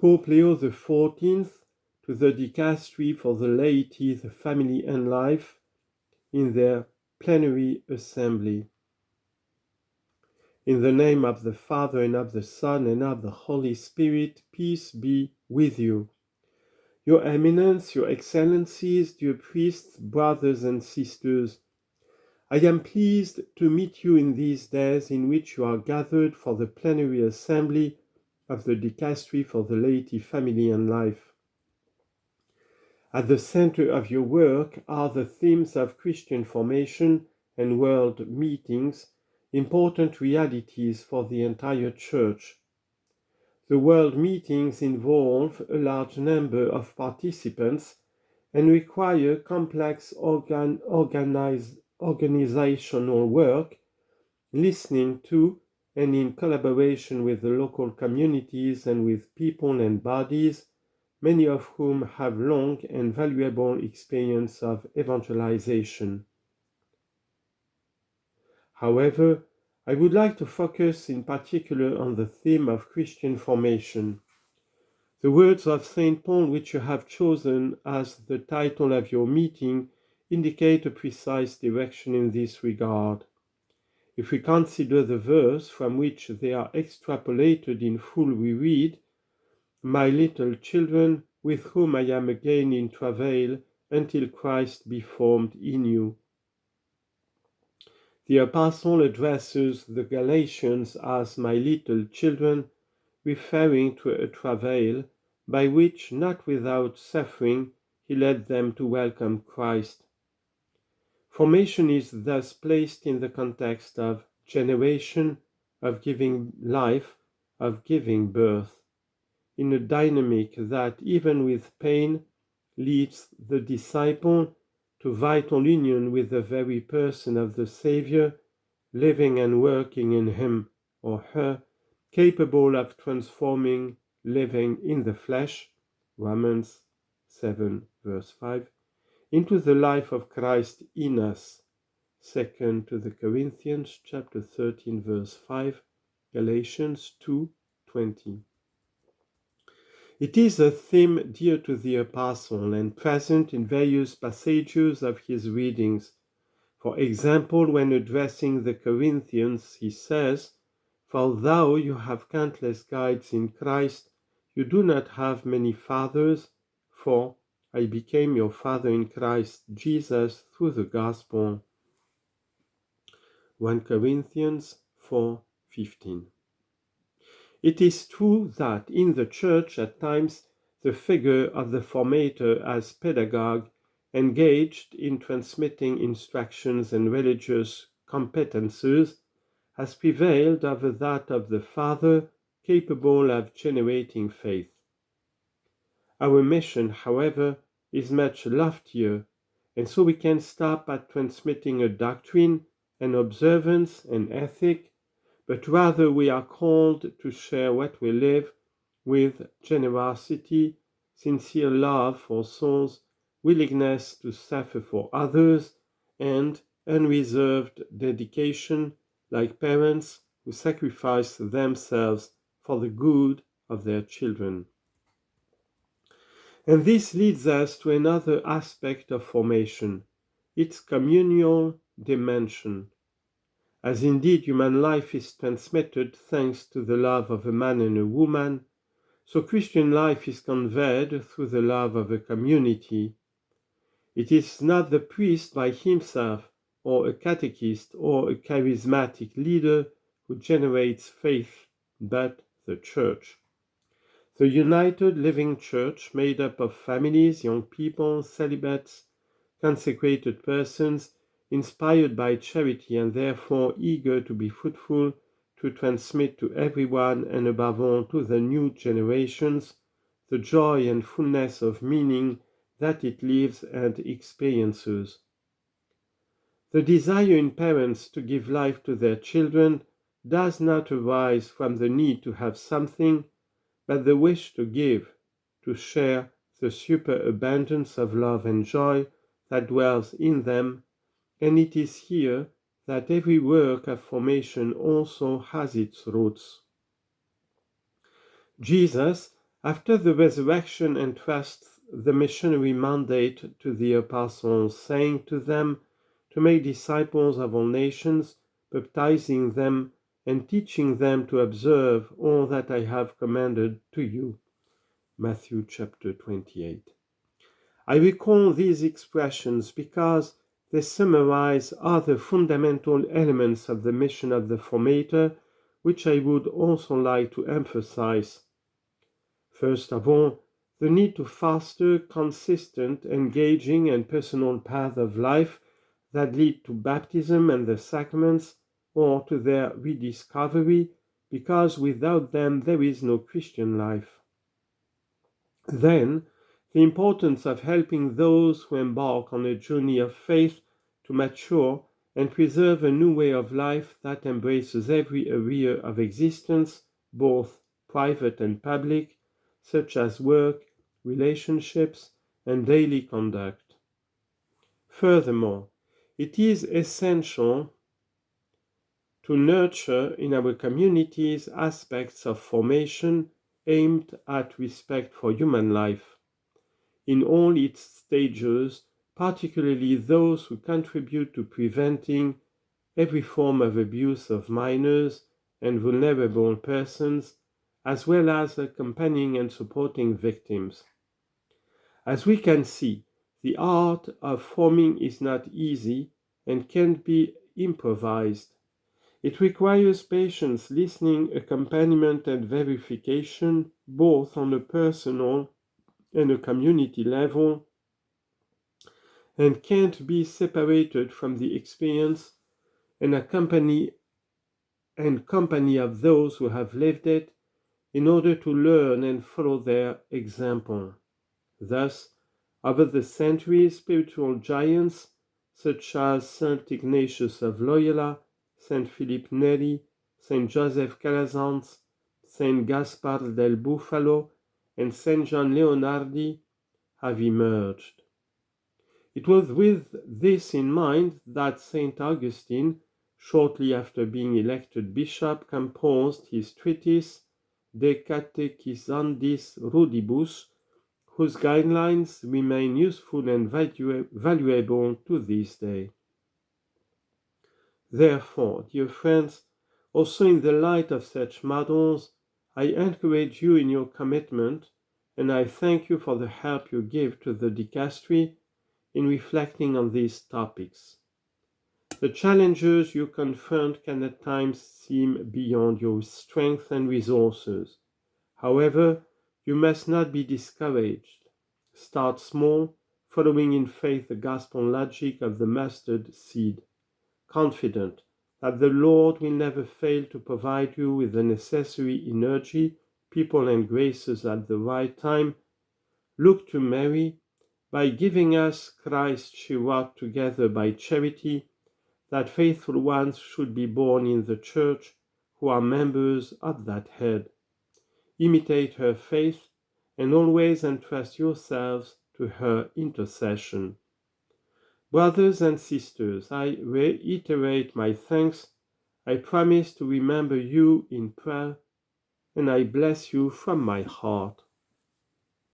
Pope Leo XIV to the Dicastery for the Laity, the Family and Life in their Plenary Assembly. In the name of the Father, and of the Son, and of the Holy Spirit, peace be with you. Your Eminence, Your Excellencies, dear priests, brothers and sisters, I am pleased to meet you in these days in which you are gathered for the Plenary Assembly of the Dicastery for the Laity, Family and Life. At the center of your work are the themes of Christian formation and world meetings, important realities for the entire Church. The world meetings involve a large number of participants and require complex organizational work, listening to and in collaboration with the local communities and with people and bodies, many of whom have long and valuable experience of evangelization. However, I would like to focus in particular on the theme of Christian formation. The words of St. Paul, which you have chosen as the title of your meeting, indicate a precise direction in this regard. If we consider the verse from which they are extrapolated in full, we read, "My little children, with whom I am again in travail, until Christ be formed in you." The Apostle addresses the Galatians as "my little children," referring to a travail by which, not without suffering, he led them to welcome Christ. Formation is thus placed in the context of generation, of giving life, of giving birth, in a dynamic that, even with pain, leads the disciple to vital union with the very person of the Savior, living and working in him or her, capable of transforming living in the flesh, Romans 7 verse 5, into the life of Christ in us, 2 to the Corinthians chapter 13 verse 5, Galatians 2:20. It is a theme dear to the Apostle and present in various passages of his readings. For example, when addressing the Corinthians, he says, "For though you have countless guides in Christ, you do not have many fathers, for I became your father in Christ Jesus through the gospel." 1 Corinthians 4:15. It is true that in the Church at times the figure of the formator as pedagogue engaged in transmitting instructions and religious competences has prevailed over that of the father capable of generating faith. Our mission, however, is much loftier, and so we can stop at transmitting a doctrine, an observance, an ethic, but rather we are called to share what we live with generosity, sincere love for souls, willingness to suffer for others, and unreserved dedication, like parents who sacrifice themselves for the good of their children. And this leads us to another aspect of formation, its communal dimension. As indeed human life is transmitted thanks to the love of a man and a woman, so Christian life is conveyed through the love of a community. It is not the priest by himself, or a catechist, or a charismatic leader who generates faith, but the Church. The united living Church, made up of families, young people, celibates, consecrated persons, inspired by charity and therefore eager to be fruitful, to transmit to everyone and above all to the new generations the joy and fullness of meaning that it lives and experiences. The desire in parents to give life to their children does not arise from the need to have something, but the wish to give, to share the superabundance of love and joy that dwells in them, and it is here that every work of formation also has its roots. Jesus, After the resurrection, entrusts the missionary mandate to the apostles, saying to them to make disciples of all nations, baptizing them and teaching them to observe all that I have commanded to you. Matthew chapter 28. I recall these expressions because they summarize other fundamental elements of the mission of the formator, which I would also like to emphasize. First of all, the need to foster consistent, engaging, and personal paths of life that lead to baptism and the sacraments, or to their rediscovery, because without them there is no Christian life. Then, the importance of helping those who embark on a journey of faith to mature and preserve a new way of life that embraces every area of existence, both private and public, such as work, relationships, and daily conduct. Furthermore, it is essential to nurture in our communities aspects of formation aimed at respect for human life in all its stages, particularly those who contribute to preventing every form of abuse of minors and vulnerable persons, as well as accompanying and supporting victims. As we can see, the art of forming is not easy and can't be improvised. It requires patience, listening, accompaniment, and verification, both on a personal and a community level, and can't be separated from the experience and company of those who have lived it in order to learn and follow their example. Thus, over the centuries, spiritual giants such as Saint Ignatius of Loyola, Saint Philip Neri, Saint Joseph Calazans, Saint Gaspar del Bufalo, and Saint John Leonardi have emerged. It was with this in mind that Saint Augustine, shortly after being elected bishop, composed his treatise De Catechizandis Rudibus, whose guidelines remain useful and valuable to this day. Therefore, dear friends, also in the light of such models, I encourage you in your commitment, and I thank you for the help you give to the Dicastery in reflecting on these topics. The challenges you confront can at times seem beyond your strength and resources. However, you must not be discouraged. Start small, following in faith the gospel logic of the mustard seed, confident that the Lord will never fail to provide you with the necessary energy, people, and graces at the right time. Look to Mary. By giving us Christ she wrought together by charity, that faithful ones should be born in the Church, who are members of that head. Imitate her faith, and always entrust yourselves to her intercession. Brothers and sisters, I reiterate my thanks. I promise to remember you in prayer, and I bless you from my heart.